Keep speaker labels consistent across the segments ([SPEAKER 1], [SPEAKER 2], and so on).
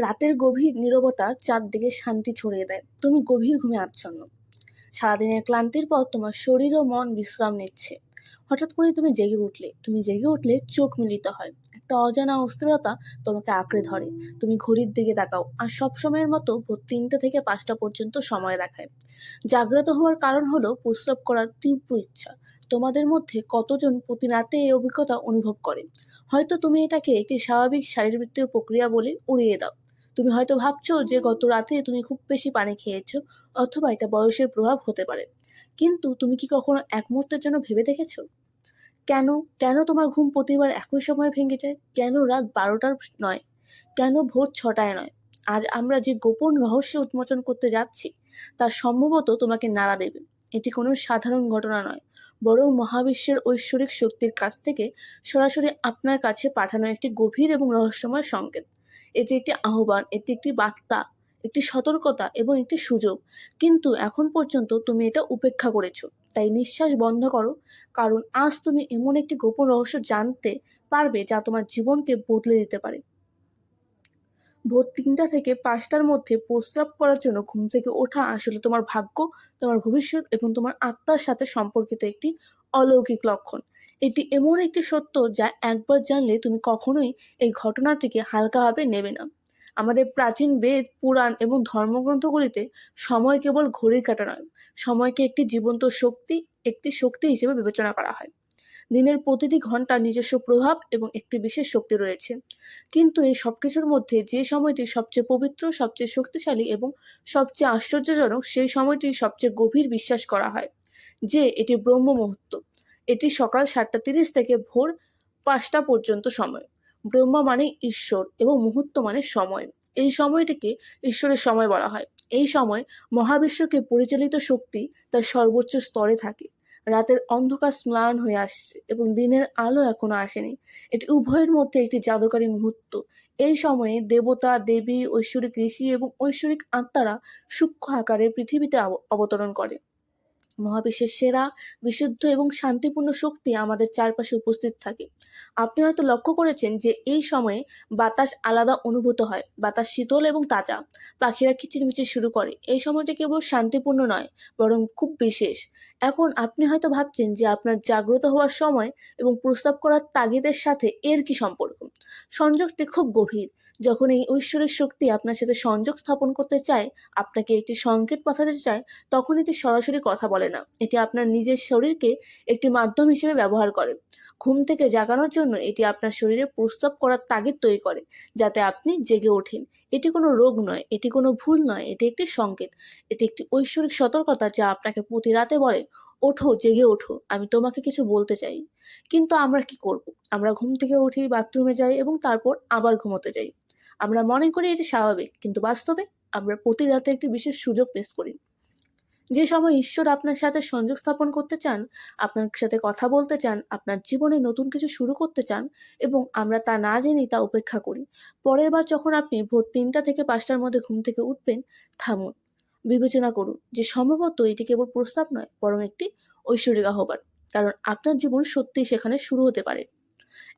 [SPEAKER 1] রাতের গভীর নীরবতা চারদিকে শান্তি ছড়িয়ে দেয়। তুমি গভীর ঘুমে আচ্ছন্ন। সারাদিনের ক্লান্তির পর তোমার শরীর ও মন বিশ্রাম নিচ্ছে। হঠাৎ করে তুমি জেগে উঠলে চোখ মিলিত হয়। একটা অজানা অস্থিরতা তোমাকে আঁকড়ে ধরে। তুমি ঘড়ির দিকে তাকাও আর সব সময়ের মতো ভোর ৩টা থেকে ৫টা পর্যন্ত সময় দেখায়। জাগ্রত হওয়ার কারণ হলো প্রস্রাব করার তীব্র ইচ্ছা। তোমাদের মধ্যে কতজন প্রতি রাতে এই অভিজ্ঞতা অনুভব করে? হয়তো তুমি এটাকে একটি স্বাভাবিক শারীরবৃত্তীয় প্রক্রিয়া বলে উড়িয়ে দাও। তুমি হয়তো ভাবছো যে গত রাতে তুমি খুব বেশি পানি খেয়েছো, অথবা এটা বয়সের প্রভাব হতে পারে। কিন্তু তুমি কি কখনো এক মুহূর্তের জন্য ভেবে দেখেছো কেন কেন তোমার ঘুম প্রতিবার একই সময়ে ভেঙে যায়? কেন রাত 12টার নয়? কেন ভোর 6টায় নয়? আজ আমরা যে গোপন রহস্য উন্মোচন করতে যাচ্ছি তা সম্ভবত তোমাকে নাড়া দেবে। এটি কোনো সাধারণ ঘটনা নয়, বরং মহাবিশ্বের ঐশ্বরিক শক্তির কাছ থেকে সরাসরি আপনার কাছে পাঠানো একটি গভীর এবং রহস্যময় সংকেত। এটি একটি আহ্বান, এটি একটি বার্তা, একটি সতর্কতা এবং একটি সুযোগ। কিন্তু এখন পর্যন্ত তুমি এটা উপেক্ষা করেছো। তাই নিঃশ্বাস বন্ধ করো, কারণ আজ তুমি এমন একটি গোপন রহস্য জানতে পারবে যা তোমার জীবনকে বদলে দিতে পারে। ভোর ৩টা থেকে ৫টার মধ্যে প্রস্রাব করার জন্য ঘুম থেকে ওঠা আসলে তোমার ভাগ্য, তোমার ভবিষ্যৎ এবং তোমার আত্মার সাথে সম্পর্কিত একটি অলৌকিক লক্ষণ। এটি এমন একটি সত্য যা একবার জানলে তুমি কখনোই এই ঘটনাটিকে হালকাভাবে নেবে না। আমাদের প্রাচীন বেদ, পুরাণ এবং ধর্মগ্রন্থগুলিতে সময় কেবল ঘড়ির কাঁটা নয়, সময়কে একটি শক্তি হিসেবে বিবেচনা করা হয়। দিনের প্রতিটি ঘন্টার নিজস্ব প্রভাব এবং একটি বিশেষ শক্তি রয়েছে। কিন্তু এই সবকিছুর মধ্যে যে সময়টি সবচেয়ে পবিত্র, সবচেয়ে শক্তিশালী এবং সবচেয়ে আশ্চর্যজনক, সেই সময়টি সবচেয়ে গভীর বিশ্বাস করা হয় যে এটি ব্রহ্ম মুহূর্ত। এটি সকাল 7:30 থেকে ভোর 5টা পর্যন্ত সময়। ব্রহ্মা মানে ঈশ্বর এবং মুহূর্ত মানে সময়। এই সময়টিকে ঈশ্বরের সময় বলা হয়। এই সময় মহাবিশ্বকে পরিচালিত শক্তি তার সর্বোচ্চ স্তরে থাকে। রাতের অন্ধকার ম্লান হয়ে আসছে এবং দিনের আলো এখনো আসেনি। এটি উভয়ের মধ্যে একটি জাদুকরী মুহূর্ত। এই সময়ে দেবতা, দেবী, ঐশ্বরিক ঋষি এবং ঐশ্বরিক আত্মারা সূক্ষ্ম আকারে পৃথিবীতে অবতরণ করে। মহাবিশ্বের সেরা, বিশুদ্ধ এবং শান্তিপূর্ণ শক্তি আমাদের চারপাশে উপস্থিত থাকে। আপনি হয়তো লক্ষ্য করেছেন যে এই সময়ে বাতাস আলাদা অনুভূত হয়। বাতাস শীতল এবং তাজা। পাখিরা কিচিরমিচির শুরু করে। এই সময়টি কেবল শান্তিপূর্ণ নয়, বরং খুব বিশেষ। এখন আপনি হয়তো ভাবছেন যে আপনার জাগ্রত হওয়ার সময় এবং প্রস্রাব করার তাগিদের সাথে এর কি সম্পর্ক? সংযোগটি খুব গভীর। যখন এই ঐশ্বরিক শক্তি আপনার সাথে সংযোগ স্থাপন করতে চায়, আপনাকে একটি সংকেত পাঠাতে চায়, তখন এটি সরাসরি কথা বলে না। এটি আপনার নিজের শরীরকে একটি মাধ্যম হিসেবে ব্যবহার করে। ঘুম থেকে জাগানোর জন্য এটি আপনার শরীরে প্রস্রাব করার তাগিদ তৈরি করে, যাতে আপনি জেগে ওঠেন। এটি কোনো রোগ নয়, এটি কোনো ভুল নয়, এটি একটি সংকেত। এটি একটি ঐশ্বরিক সতর্কতা যা আপনাকে প্রতি রাতে বলে, ওঠো, জেগে ওঠো, আমি তোমাকে কিছু বলতে চাই। কিন্তু আমরা কি করব? আমরা ঘুম থেকে উঠি, বাথরুমে যাই এবং তারপর আবার ঘুমোতে যাই। আমরা মনে করি এটি স্বাভাবিক, কিন্তু বাস্তবে আমরা প্রতি রাতে একটি বিশেষ সুযোগ মিস করি। যে সময় ঈশ্বর আপনার সাথে সংযোগ স্থাপন করতে চান, আপনার সাথে কথা বলতে চান, আপনার জীবনে নতুন কিছু শুরু করতে চান, এবং আমরা তা না জেনেই তা উপেক্ষা করি। পরের বার যখন আপনি ভোর ৩টা থেকে ৫টার মধ্যে ঘুম থেকে উঠবেন, থামুন। বিবেচনা করুন যে সম্ভবত এটি কেবল প্রস্তাব নয়, বরং একটি ঐশ্বরিক আহ্বান। কারণ আপনার জীবন সত্যিই সেখানে শুরু হতে পারে।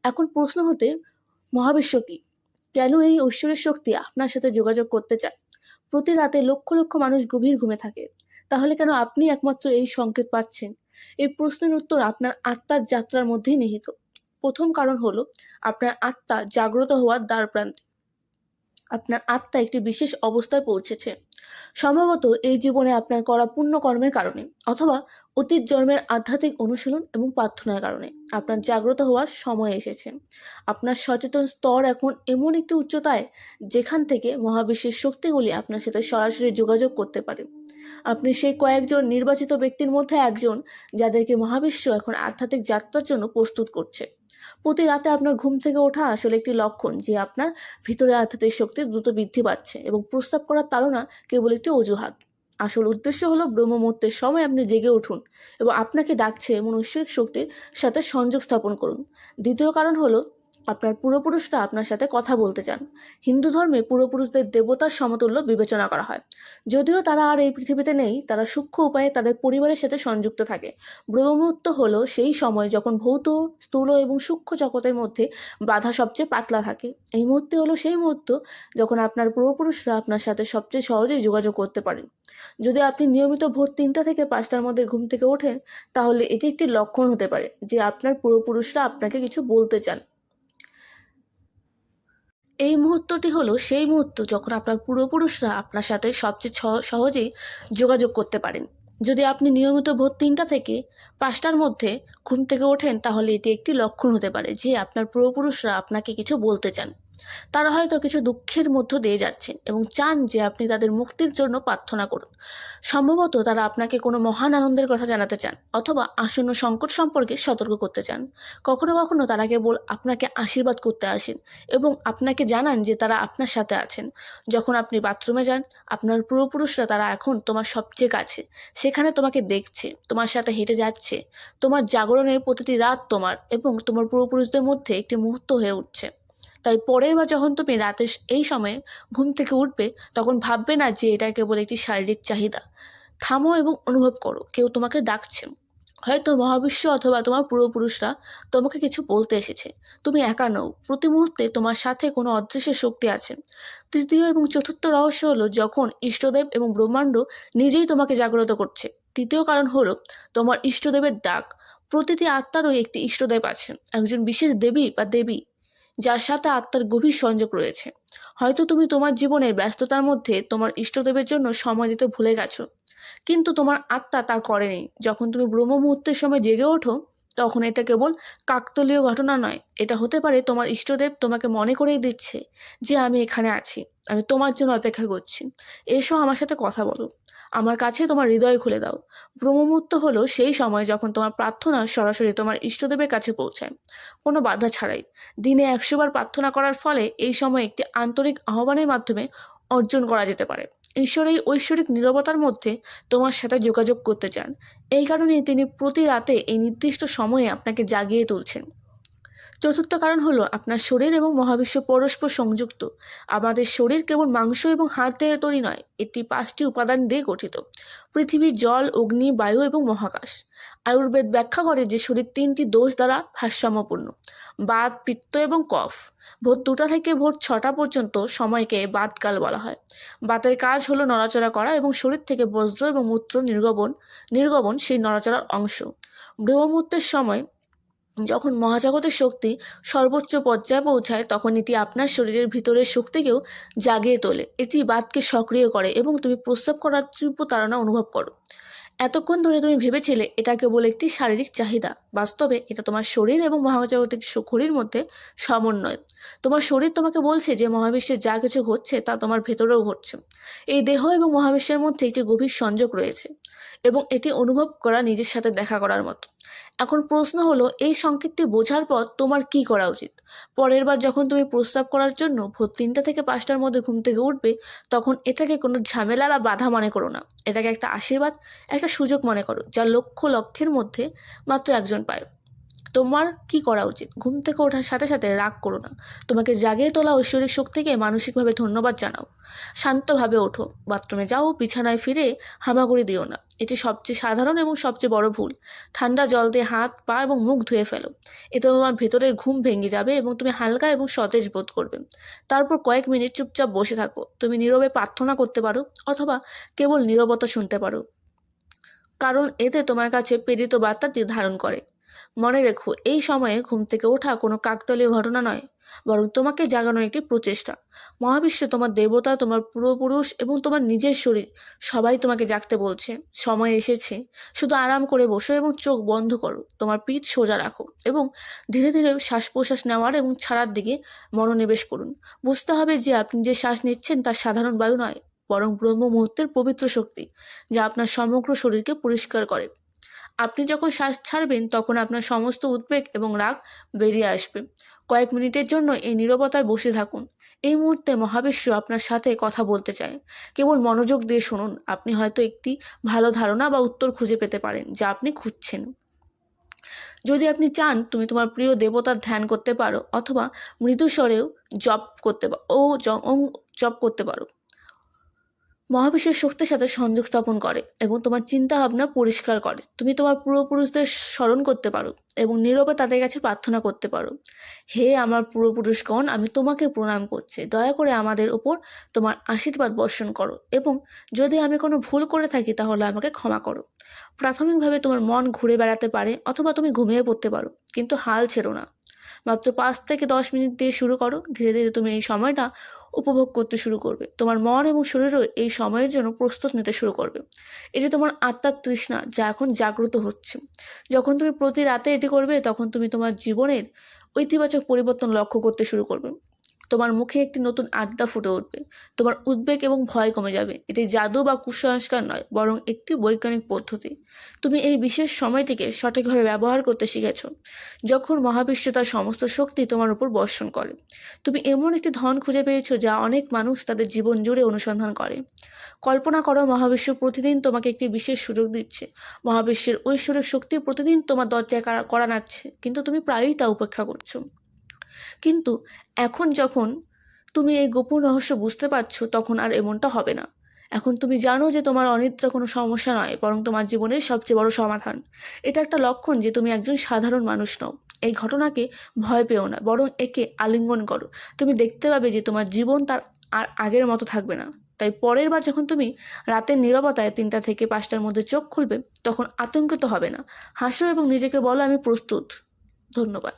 [SPEAKER 1] এখন প্রশ্ন হতে, মহাবিশ্ব কি? কেন এই ঐশ্বরিক শক্তি আপনার সাথে যোগাযোগ করতে চায়? প্রতি রাতে লক্ষ লক্ষ মানুষ গভীর ঘুমে থাকে। তাহলে কেন আপনি একমাত্র এই সংকেত পাচ্ছেন? এই প্রশ্নের উত্তর আপনার আত্মার যাত্রার মধ্যেই নিহিত। প্রথম কারণ হলো, আপনার আত্মা জাগ্রত হওয়ার দ্বারপ্রান্তে। আপনার আত্মা একটি বিশেষ অবস্থায় পৌঁছেছে। সম্ভবত এই জীবনে আপনার করা পুণ্যকর্মের কারণে, অথবা অতীত জন্মের আধ্যাত্মিক অনুশীলন এবং প্রার্থনার কারণে আপনার জাগ্রত হওয়ার সময় এসেছে। আপনার সচেতন স্তর এখন এমন একটি উচ্চতায় যেখান থেকে মহাবিশ্বের শক্তিগুলি আপনার সাথে সরাসরি যোগাযোগ করতে পারে। আপনি সেই কয়েকজন নির্বাচিত ব্যক্তির মধ্যে একজন, যাদেরকে মহাবিশ্ব এখন আধ্যাত্মিক যাত্রার জন্য প্রস্তুত করছে। প্রতি রাতে আপনার ঘুম থেকে ওঠা আসলে একটি লক্ষণ যে আপনার ভিতরে আধ্যাত্মিক শক্তি দ্রুত বৃদ্ধি পাচ্ছে, এবং প্রস্তাব করার তাড়না কেবল একটি অজুহাত। আসল উদ্দেশ্য হলো ব্রহ্ম মুহূর্তের সময় আপনি জেগে উঠুন এবং আপনাকে ডাকছে এমন ঐশ্বরিক শক্তির সাথে সংযোগ স্থাপন করুন। দ্বিতীয় কারণ হলো, আপনার পূর্বপুরুষরা আপনার সাথে কথা বলতে চান। হিন্দু ধর্মে পূর্বপুরুষদের দেবতার সমতুল্য বিবেচনা করা হয়। যদিও তারা আর এই পৃথিবীতে নেই, তারা সূক্ষ্ম উপায়ে তাদের পরিবারের সাথে সংযুক্ত থাকে। ব্রহ্মমুহূর্ত হলো সেই সময় যখন ভৌত, স্থূল এবং সূক্ষ্ম জগতের মধ্যে বাধা সবচেয়ে পাতলা থাকে। এই মুহূর্তে হলো সেই মুহূর্ত যখন আপনার পূর্বপুরুষরা আপনার সাথে সবচেয়ে সহজেই যোগাযোগ করতে পারেন। যদি আপনি নিয়মিত ভোর 3টা থেকে 5টার মধ্যে ঘুম থেকে ওঠেন, তাহলে এটি একটি লক্ষণ হতে পারে যে আপনার পূর্বপুরুষরা আপনাকে কিছু বলতে চান। এই মুহূর্তটি হলো সেই মুহূর্ত যখন আপনার পূর্বপুরুষরা আপনার সাথে সবচেয়ে সহজেই যোগাযোগ করতে পারেন। যদি আপনি নিয়মিত ভোর 3টা থেকে 5টার মধ্যে ঘুম থেকে ওঠেন, তাহলে এটি একটি লক্ষণ হতে পারে যে আপনার পূর্বপুরুষরা আপনাকে কিছু বলতে চান। তারা হয়তো কিছু দুঃখের মধ্য দিয়ে যাচ্ছেন এবং চান যে আপনি তাদের মুক্তির জন্য প্রার্থনা করুন। সম্ভবত তারা আপনাকে কোনো মহান আনন্দের কথা জানাতে চান অথবা আসন্ন সংকট সম্পর্কে সতর্ক করতে চান। কখনো কখনো তারা কেবল আপনাকে আশীর্বাদ করতে আসেন এবং আপনাকে জানান যে তারা আপনার সাথে আছেন। যখন আপনি বাথরুমে যান, আপনার পূর্বপুরুষরা তারা এখন তোমার সবচেয়ে কাছে, সেখানে তোমাকে দেখছে, তোমার সাথে হেঁটে যাচ্ছে। তোমার জাগরণের প্রতিটি রাত তোমার এবং তোমার পূর্বপুরুষদের মধ্যে একটি মুহূর্ত হয়ে উঠছে। তাই পরের বার যখন তুমি রাতে এই সময়ে ঘুম থেকে উঠবে, তখন ভাববে না যে এটা কেবল একটি শারীরিক চাহিদা। থামো এবং অনুভব করো কেউ তোমাকে ডাকছে। হয়তো মহাবিশ্ব অথবা তোমার পূর্বপুরুষরা তোমাকে কিছু বলতে এসেছে। তুমি একা নও, প্রতি মুহূর্তে তোমার সাথে কোনো অদৃশ্য শক্তি আছে। তৃতীয় এবং চতুর্থ রহস্য হলো যখন ইষ্টদেব এবং ব্রহ্মাণ্ড নিজেই তোমাকে জাগ্রত করছে। তৃতীয় কারণ হলো তোমার ইষ্টদেবের ডাক। প্রতিটি আত্মারই একটি ইষ্টদেব আছে, একজন বিশেষ দেবী বা দেবী যার সাথে আত্মার গভীর সংযোগ রয়েছে। হয়তো তুমি তোমার জীবনের ব্যস্ততার মধ্যে তোমার ইষ্টদেবের জন্য সময় দিতে ভুলে গেছো, কিন্তু তোমার আত্মা তা করেনি। যখন তুমি ব্রহ্ম মুহূর্তের সময় জেগে ওঠো, তখন এটা কেবল কাকতালীয় ঘটনা নয়, এটা হতে পারে তোমার ইষ্টদেব তোমাকে মনে করিয়ে দিচ্ছে যে আমি এখানে আছি, আমি তোমার জন্য অপেক্ষা করছি, এসো আমার সাথে কথা বলো, আমার কাছে তোমার হৃদয় খুলে দাও। ব্রহ্ম মুহূর্ত হলো সেই সময় যখন তোমার প্রার্থনা সরাসরি তোমার ইষ্টদেবের কাছে পৌঁছায়, কোনো বাধা ছাড়াই। দিনে 100বার প্রার্থনা করার ফলে এই সময় একটি আন্তরিক আহ্বানের মাধ্যমে অর্জন করা যেতে পারে। ঈশ্বর এই ঐশ্বরিক নীরবতার মধ্যে তোমার সাথে যোগাযোগ করতে চান। এই কারণেই তিনি প্রতি রাতে এই নির্দিষ্ট সময়ে আপনাকে জাগিয়ে তুলছেন। চতুর্থ কারণ হলো আপনার শরীর এবং মহাবিশ্ব পরস্পর সংযুক্ত। আমাদের শরীর কেবল মাংস এবং হাড় দিয়ে তৈরি নয়, এটি 5টি উপাদান দিয়ে গঠিত: পৃথিবী, জল, অগ্নি, বায়ু এবং মহাকাশ। আয়ুর্বেদ ব্যাখ্যা করে যে শরীর 3টি দোষ দ্বারা ভারসাম্যপূর্ণ: বাত, পিত্ত এবং কফ। ভোর 2টা থেকে ভোর 6টা পর্যন্ত সময়কে বাতকাল বলা হয়। বাতের কাজ হলো নড়াচড়া করা এবং শরীর থেকে বজ্র এবং মূত্র নির্গমন সেই নড়াচড়ার অংশ। ব্রহ্মমুহূর্তের সময় যখন মহাজাগতিক শক্তি সর্বোচ্চ পর্যায়ে পৌঁছায়, তখন এটি আপনার শরীরের ভিতরের শক্তিকেও জাগিয়ে তোলে। এটি বাতকে সক্রিয় করে এবং তুমি প্রস্রাব করার তীব্র তাড়না অনুভব করো। এতক্ষণ ধরে তুমি ভেবেছিলে এটা কেবল একটি শারীরিক চাহিদা। বাস্তবে এটা তোমার শরীর এবং মহাজাগতিক শক্তির মধ্যে সমন্বয়। তোমার শরীর তোমাকে বলছে যে মহাবিশ্বে যা কিছু ঘটছে তা তোমার ভেতরেও ঘটছে। এই দেহ এবং মহাবিশ্বের মধ্যে একটি গভীর সংযোগ রয়েছে এবং এটি অনুভব করা নিজের সাথে দেখা করার মতো। এখন প্রশ্ন হলো, এই সংকেতটি বোঝার পর তোমার কি করা উচিত? পরের বার যখন তুমি প্রস্রাব করার জন্য ভোর 3টা থেকে 5টার মধ্যে ঘুম থেকে উঠবে, তখন এটাকে কোনো ঝামেলা বা বাধা মনে করো না। এটাকে একটা আশীর্বাদ, একটা সুযোগ মনে করো, যা লক্ষের মধ্যে মাত্র একজন পায়। তোমার কি করা উচিত? ঘুম থেকে ওঠার সাথে সাথে রাগ করো না। তোমাকে জাগিয়ে তোলা ঐশ্বরিক শক্তিকে মানসিকভাবে ধন্যবাদ জানাও। শান্তভাবে ওঠো, বাথরুমে যাও, বিছানায় ফিরে হামাগুড়ি দিও না। এটি সবচেয়ে সাধারণ এবং সবচেয়ে বড় ভুল। ঠান্ডা জল দিয়ে হাত, পা এবং মুখ ধুয়ে ফেলো। এতে তোমার ভেতরের ঘুম ভেঙে যাবে এবং তুমি হালকা এবং সতেজ বোধ করবে। তারপর কয়েক মিনিট চুপচাপ বসে থাকো। তুমি নীরবে প্রার্থনা করতে পারো অথবা কেবল নীরবতা শুনতে পারো, কারণ এতে তোমার কাছে প্রেরিত বার্তাটি ধারণ করে। মনে রেখো, এই সময়ে ঘুম থেকে ওঠা কোনো কাকতালীয় ঘটনা নয়, বরং তোমাকে জাগানোর একটি প্রচেষ্টা। মহাবিশ্বে তোমার দেবতা, তোমার পূর্বপুরুষ এবং তোমার নিজের শরীর সবাই তোমাকে জাগতে বলছে, সময় এসেছে। শুধু আরাম করে বসো এবং চোখ বন্ধ করো। তোমার পিঠ সোজা রাখো এবং ধীরে ধীরে শ্বাস প্রশ্বাস নেওয়ার এবং ছাড়ার দিকে মনোনিবেশ করুন। বুঝতে হবে যে আপনি যে শ্বাস নিচ্ছেন তা সাধারণ বায়ু নয়, বরং ব্রহ্ম মুহূর্তের পবিত্র শক্তি, যা আপনার সমগ্র শরীরকে পরিষ্কার করে। আপনি যখন শ্বাস ছাড়বেন, তখন আপনার সমস্ত উদ্বেগ এবং রাগ বেরিয়ে আসবে। কয়েক মিনিটের জন্য এই নীরবতায় বসে থাকুন। এই মুহূর্তে মহাবিশ্ব আপনার সাথে কথা বলতে চায়। কেবল মনোযোগ দিয়ে শুনুন। আপনি হয়তো একটি ভালো ধারণা বা উত্তর খুঁজে পেতে পারেন যা আপনি খুঁজছেন। যদি আপনি চান তুমি তোমার প্রিয় দেবতার ধ্যান করতে পারো অথবা মৃদু স্বরেও জপ করতে পারো জপ করতে পারো। মহাবিশ্বের শক্তির সাথে সংযোগ স্থাপন করে এবং তোমার চিন্তা ভাবনা পরিষ্কার করে। তুমি তোমার পূর্বপুরুষদের স্মরণ করতে পারো এবং নীরবে তাদের কাছে প্রার্থনা করতে পারো, হে আমার পূর্বপুরুষগণ, আমি তোমাকে প্রণাম করছি, দয়া করে আমাদের ওপর তোমার আশীর্বাদ বর্ষণ করো এবং যদি আমি কোনো ভুল করে থাকি তাহলে আমাকে ক্ষমা করো। প্রাথমিকভাবে তোমার মন ঘুরে বেড়াতে পারে অথবা তুমি ঘুমিয়ে পড়তে পারো, কিন্তু হাল ছেড়ো না। মাত্র 5 থেকে 10 মিনিট দিয়ে শুরু করো। ধীরে ধীরে তুমি এই সময়টা উপভোগ করতে শুরু করবে। তোমার মন এবং শরীরও এই সময়ের জন্য প্রস্তুত নিতে শুরু করবে। এটি তোমার আত্মার তৃষ্ণা যা এখন জাগ্রত হচ্ছে। যখন তুমি প্রতি রাতে এটি করবে তখন তুমি তোমার জীবনের ইতিবাচক পরিবর্তন লক্ষ্য করতে শুরু করবে। তোমার মুখে একটি নতুন আড্ডা ফুটে উঠবে। তোমার উদ্বেগ এবং ভয় কমে যাবে। এটি জাদু বা কুসংস্কার নয়, বরং একটি বৈজ্ঞানিক পদ্ধতি। তুমি এই বিশেষ সময়টিকে সঠিকভাবে ব্যবহার করতে শিখেছ, যখন মহাবিশ্ব তার সমস্ত শক্তি তোমার উপর বর্ষণ করে। তুমি এমন একটি ধন খুঁজে পেয়েছো যা অনেক মানুষ তাদের জীবন জুড়ে অনুসন্ধান করে। কল্পনা করো মহাবিশ্ব প্রতিদিন তোমাকে একটি বিশেষ সুযোগ দিচ্ছে। মহাবিশ্বের ঐশ্বরিক শক্তি প্রতিদিন তোমার দরজায় কড়া নাড়ছে, কিন্তু তুমি প্রায়ই তা উপেক্ষা করছো। কিন্তু এখন যখন তুমি এই গোপন রহস্য বুঝতে পারছো তখন আর এমনটা হবে না। এখন তুমি জানো যে তোমার অনিদ্রা কোনো সমস্যা নয়, বরং তোমার জীবনের সবচেয়ে বড় সমাধান। এটা একটা লক্ষণ যে তুমি একজন সাধারণ মানুষ নও। এই ঘটনাকে ভয় পেও না, বরং একে আলিঙ্গন করো। তুমি দেখতে পাবে যে তোমার জীবন তার আর আগের মতো থাকবে না। তাই পরের বার যখন তুমি রাতের নীরবতায় 3টা থেকে 5টার মধ্যে চোখ খুলবে তখন আতঙ্কিত হবে না। হাসো এবং নিজেকে বলো, আমি প্রস্তুত। ধন্যবাদ।